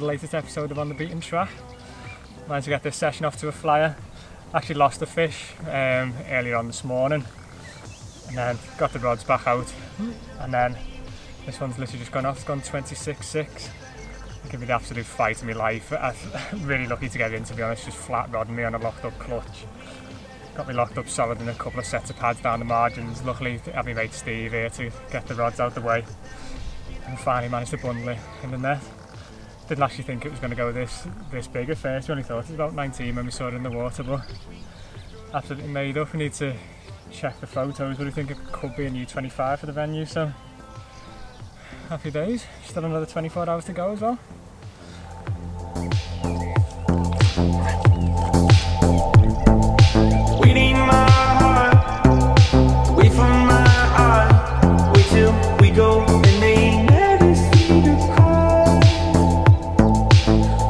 the latest episode of On the Beaten Track. Managed to get this session off to a flyer. Actually lost the fish earlier on this morning, and then got the rods back out, and then this one's literally just gone off. It's gone 26.6. Give me the absolute fight of my life. I'm really lucky to get in, to be honest, just flat rodding me on a locked up clutch. Got me locked up solid in a couple of sets of pads down the margins. Luckily I had my mate Steve here to get the rods out the way, and finally managed to bundle it in the net. Didn't actually think it was going to go this big at first. We only thought it was about 19 when we saw it in the water, but absolutely made up. We need to check the photos, but I think it could be a new 25 for the venue, so happy days. Still another 24 hours to go as well. We need my heart, we from my heart, wait till we go and they never see the call.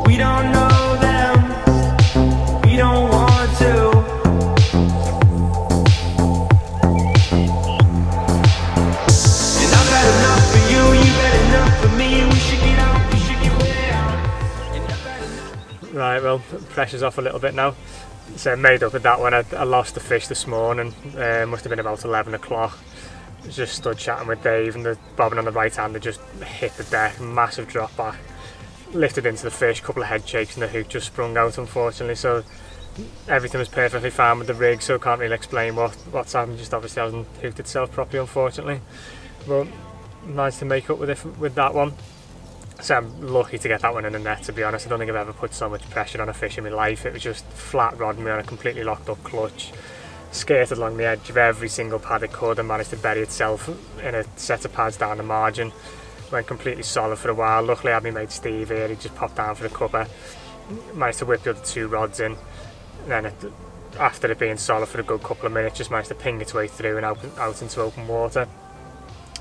We don't know them, we don't want to. And I've had enough for you, you've had enough for me. We should get out, we should get way out. Right, well, pressure's off a little bit now. So made up with that one. I lost the fish this morning, must have been about 11 o'clock. Just stood chatting with Dave, and the bobbin on the right hand had just hit the deck, massive drop back. Lifted into the fish, couple of head shakes and the hook just sprung out, unfortunately. So everything was perfectly fine with the rig, so can't really explain what's happened. Just obviously hasn't hooked itself properly, unfortunately. But managed to make up with that one. So I'm lucky to get that one in the net, to be honest. I don't think I've ever put so much pressure on a fish in my life. It was just flat rodding me on a completely locked up clutch. Skirted along the edge of every single pad it could and managed to bury itself in a set of pads down the margin. Went completely solid for a while. Luckily I had my mate Steve here, he just popped down for the cuppa. Managed to whip the other two rods in. And then after it being solid for a good couple of minutes, just managed to ping its way through and out into open water.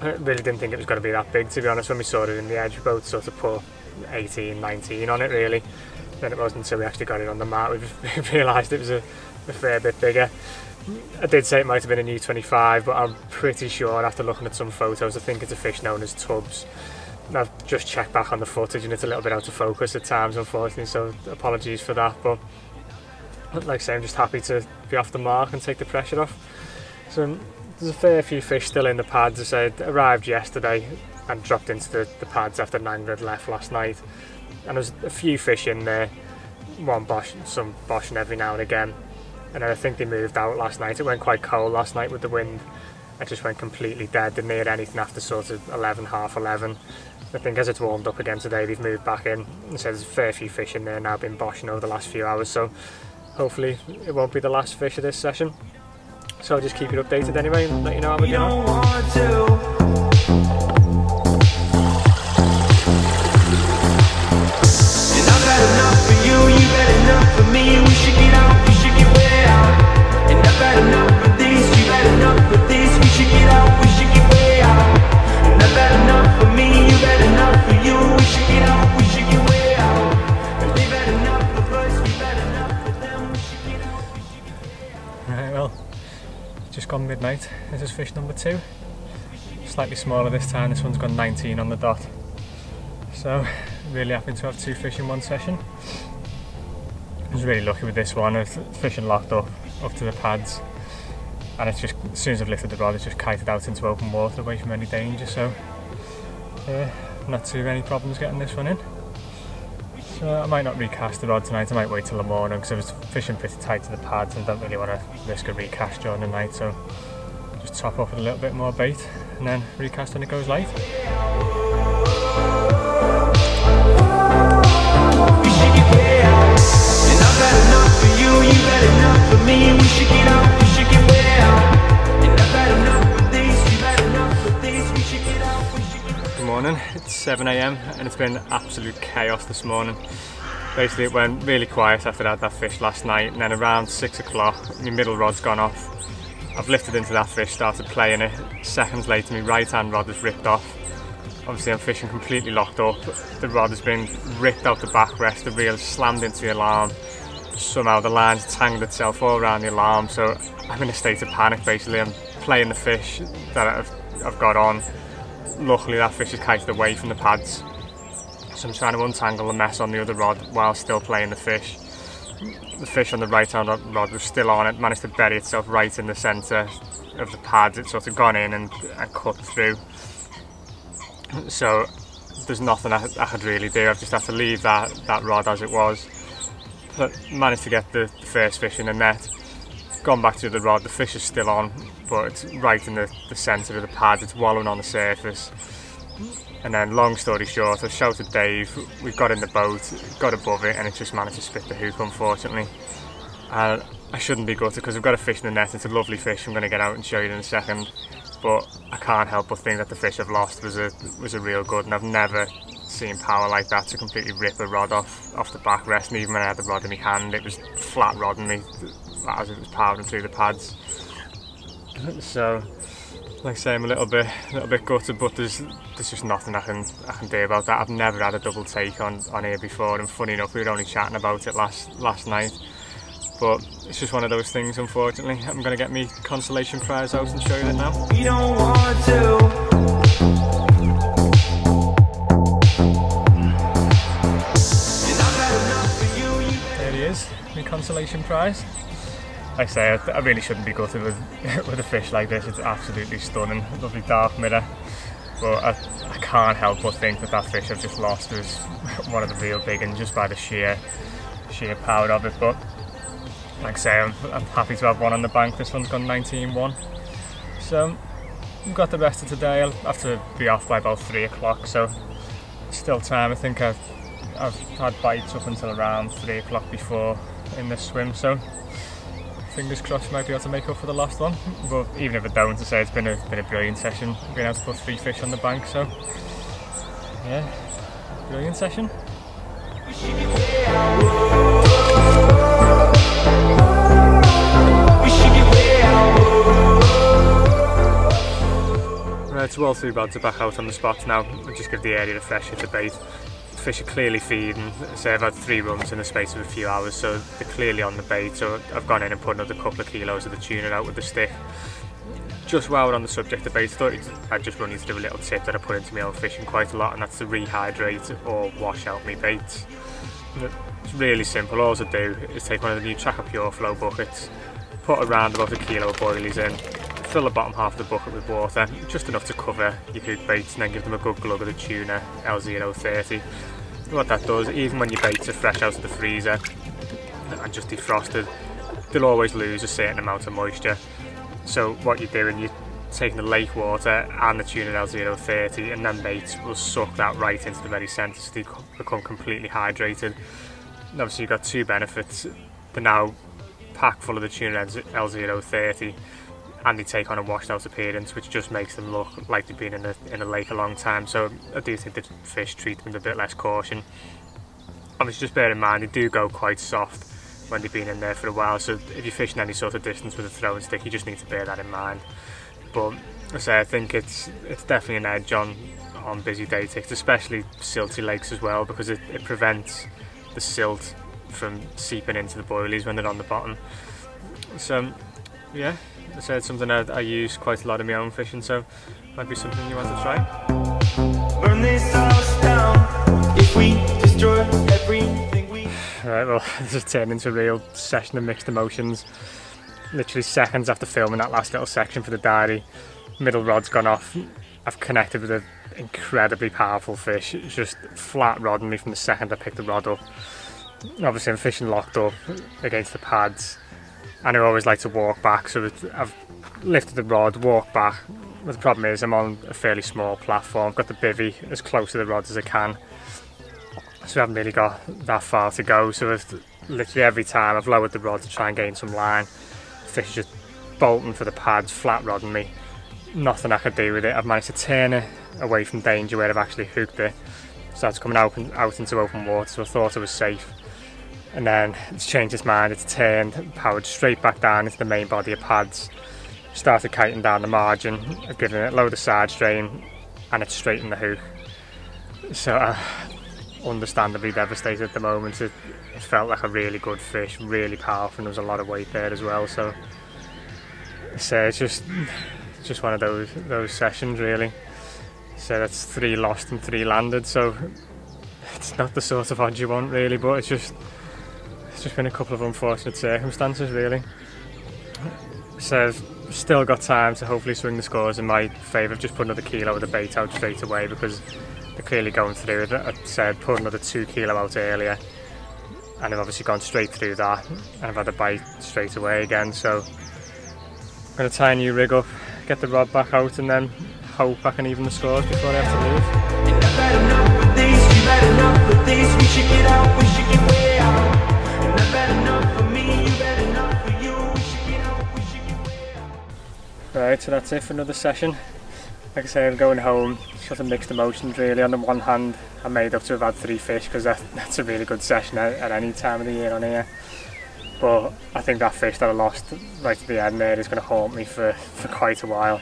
I really didn't think it was going to be that big, to be honest. When we saw it in the edge, we both sort of put 18, 19 on it, really. Then it wasn't until we actually got it on the mat we realised it was a fair bit bigger. I did say it might have been a new 25, but I'm pretty sure after looking at some photos, I think it's a fish known as tubs. And I've just checked back on the footage and it's a little bit out of focus at times, unfortunately, so apologies for that. But like I say, I'm just happy to be off the mark and take the pressure off. So there's a fair few fish still in the pads. I said arrived yesterday and dropped into the pads after Nanga had left last night, and there's a few fish in there, some boshing every now and again, and then I think they moved out last night. It went quite cold last night with the wind. It just went completely dead, didn't hear anything after sort of 11, half 11. I think as it's warmed up again today, they've moved back in. So there's a fair few fish in there now, been boshing over the last few hours, so hopefully it won't be the last fish of this session. So I'll just keep you updated anyway and let you know how we're doing. Don't want to. And I've had enough for you, you've had enough for me. We should get out, we should get way out. And I've had enough of this, you've had enough of this. We should get out, we should get way out. And I've had enough for me, you've had enough for you. We should get out, we should get way out. And they've had enough of us, we've had enough of them. We should get out, we should get way out. Right, well, just gone midnight. This is fish number 2. Slightly smaller this time. This one's gone 19 on the dot. So really happy to have 2 fish in one session. I was really lucky with this one. I was fishing locked up to the pads, and it's just, as soon as I've lifted the rod, it's just kited out into open water away from any danger. So not too many problems getting this one in. So I might not recast the rod tonight. I might wait till the morning because I was fishing pretty tight to the pads and don't really want to risk a recast during the night. So just top off with a little bit more bait and then recast when it goes light. We should get way out. And I've had enough for you, you've had enough for me. We should get out, we should get way out. And I've had enough of this, you've had enough of this. We should get out, we should get out. Good morning, it's 7 AM and it's been absolute chaos this morning. Basically it went really quiet after I had that fish last night, and then around 6 o'clock my middle rod's gone off. I've lifted into that fish, started playing it. Seconds later my right hand rod has ripped off. Obviously I'm fishing completely locked up. The rod has been ripped out the backrest, the reel slammed into the alarm. Somehow the line's tangled itself all around the alarm, so I'm in a state of panic basically. I'm playing the fish that I've got on. Luckily that fish is kited away from the pads, So I'm trying to untangle the mess on the other rod while still playing the fish. The fish on the right hand rod was still on it, managed to bury itself right in the centre of the pads. It's sort of gone in and cut through. So there's nothing I could really do. I've just had to leave that rod as it was. But managed to get the first fish in the net. Gone back to the rod, the fish is still on, but it's right in the centre of the pad. It's wallowing on the surface. And then, long story short, I shouted Dave, we got in the boat, got above it, and it just managed to spit the hook, unfortunately. And I shouldn't be gutted because I've got a fish in the net. It's a lovely fish. I'm going to get out and show you in a second. But I can't help but think that the fish I've lost was a real good, and I've never seen power like that to completely rip a rod off the backrest. And even when I had the rod in my hand, it was flat rodding me as it was powering through the pads. So, like I say, I'm a little bit gutted, but there's just nothing I can do about that. I've never had a double take on here before, and funny enough, we were only chatting about it last night. But it's just one of those things, unfortunately. I'm going to get me consolation prize out and show you it now. You don't want to. There he is, my consolation prize. Like I say, I really shouldn't be gutted with a fish like this. It's absolutely stunning, lovely dark mirror. But I can't help but think that fish I've just lost was one of the real big ones, just by the sheer power of it. But like I say, I'm happy to have one on the bank. This one's gone 19-1. So I've got the rest of today. I'll have to be off by about 3 o'clock, so still time. I think I've had bites up until around 3 o'clock before in this swim, so fingers crossed I might be able to make up for the last one. But even if I don't, to say it's been a brilliant session, being able to put 3 fish on the bank. So yeah, brilliant session. Right, so all 3 rods are back out on the spots now. I'll just give the area a fresh hit of bait. The fish are clearly feeding. So I've had 3 runs in the space of a few hours, so they're clearly on the bait. So I've gone in and put another couple of kilos of the tuna out with the stick. Just while we're on the subject of bait, I thought I'd just run you through a little tip that I put into my own fishing quite a lot, and that's to rehydrate or wash out my baits. It's really simple. All I do is take one of the new Tracker Pure Flow buckets, put around about 1 kilo of boilies in, fill the bottom half of the bucket with water, just enough to cover your hook baits, and then give them a good glug of the tuna L030. What that does, even when your baits are fresh out of the freezer and just defrosted, they'll always lose a certain amount of moisture. So what you're doing, you're taking the lake water and the tuna L030, and then baits will suck that right into the very centre, so they become completely hydrated. And obviously you've got 2 benefits. They're now packed full of the tuna L030, and they take on a washed out appearance, which just makes them look like they've been in a lake a long time. So I do think the fish treat them with a bit less caution. Obviously just bear in mind, they do go quite soft when they've been in there for a while, so if you're fishing any sort of distance with a throwing stick, you just need to bear that in mind. But as I say, I think it's definitely an edge on busy day ticks, especially silty lakes as well, because it prevents the silt from seeping into the boilies when they're on the bottom. So yeah, as I said, it's something I use quite a lot in my own fishing, so might be something you want to try. Burn this house down if we destroy everything we... Right, well, this has turned into a real session of mixed emotions. Literally seconds after filming that last little section for the diary, middle rod's gone off. I've connected with an incredibly powerful fish. It's just flat rodding me from the second I picked the rod up. Obviously I'm fishing locked up against the pads, and I always like to walk back, so I've lifted the rod, walked back. But the problem is I'm on a fairly small platform. I've got the bivvy as close to the rods as I can, so I haven't really got that far to go. So literally every time I've lowered the rod to try and gain some line, the fish is just bolting for the pads, flat rodding me. Nothing I could do with it. I've managed to turn it away from danger where I've actually hooked it, so it's coming out into open water, so I thought it was safe. And then it's changed its mind, it's turned, powered straight back down into the main body of pads, started kiting down the margin, I've given it a load of side strain, and it's straight in the hook. So understandably devastated at the moment. It felt like a really good fish, really powerful, and there was a lot of weight there as well. So it's just one of those sessions really. So that's 3 lost and 3 landed, so it's not the sort of odds you want really, but it's just been a couple of unfortunate circumstances really. So I've still got time to hopefully swing the scores in my favour. I've just put another kilo of the bait out straight away because they're clearly going through it. I said put another 2 kilo out earlier, and I've obviously gone straight through that, and I've had a bite straight away again. So I'm going to tie a new rig up, get the rod back out, and then hope I can even the scores before I have to leave. And I've had enough with this, you've had enough with this. We should get out, we should get way out. And I've had enough for me, you've had enough for you. We should get out, we should get way out. Right, so that's it for another session. Like I say, I'm going home, sort of mixed emotions really. On the one hand, I'm made up to have had 3 fish because that's a really good session at any time of the year on here. But I think that fish that I lost right at the end there is going to haunt me for quite a while.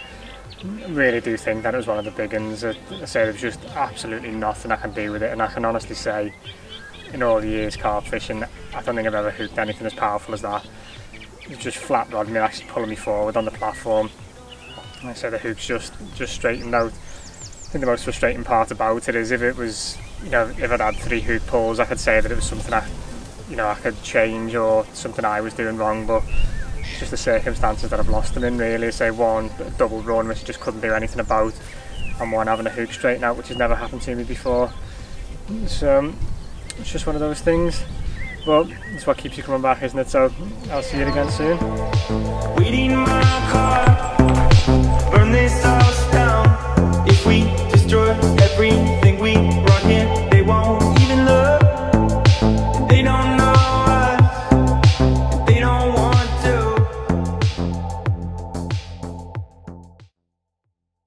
I really do think that it was one of the big ones. I say there was just absolutely nothing I can do with it, and I can honestly say in all the years carp fishing, I don't think I've ever hooked anything as powerful as that. It was just flat rodding me, actually pulling me forward on the platform. Like I say, the hook's just straightened out. I think the most frustrating part about it is if it was, you know, if I'd had 3 hook pulls, I could say that it was something I could change or something I was doing wrong, but it's just the circumstances that I've lost them in really. Say one a double run which I just couldn't do anything about, and one having a hook straighten out which has never happened to me before. So it's just one of those things, but it's what keeps you coming back, isn't it? So I'll see you again soon.